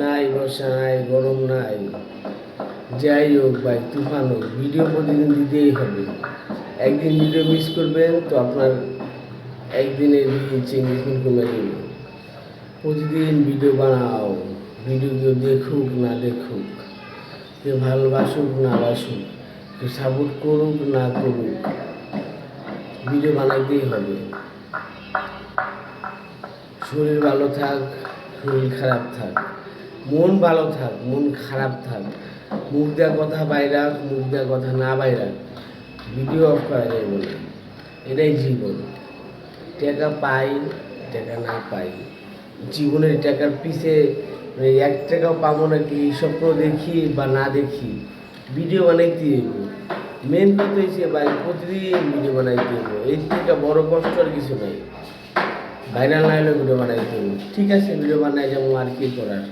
নাই, বর্ষা নাই, গরম নাই, যাই হোক ভাই, তুফান হোক, ভিডিও প্রতিদিন দিতেই হবে। একদিন ভিডিও মিস করবেন তো আপনার একদিনের রিচ কমে যাবে। প্রতিদিন ভিডিও বানাও, ভিডিও কেউ দেখুক না দেখুক, কেউ ভালোবাসুক না বাসুক, কেউ সাপোর্ট করুক না করুক, ভিডিও বানাইতেই হবে। শরীর ভালো থাক, শরীর খারাপ থাক, মন ভালো থাক, মন খারাপ থাক, মুখ দেওয়া কথা বাইরাক, মুখ দেওয়া কথা না বাইরাক, ভিডিও অফ করা যায় বলে। এটাই জীবন। টাকা পাই, টাকা না পাই, জীবনের টাকার পিছে 1 টাকাও পাবো নাকি স্বপ্ন দেখি বা না দেখি, ভিডিও বানাইতে হইব। মেন কথা হচ্ছে ভাই, প্রতিদিন ভিডিও বানাইতে হইব। এর থেকে বড় কষ্ট আর কিছু নাই। ভাইরাল না হলে ভিডিও বানাইতে হইব। ঠিক আছে, ভিডিও বানাই যাবো, আর কি করার।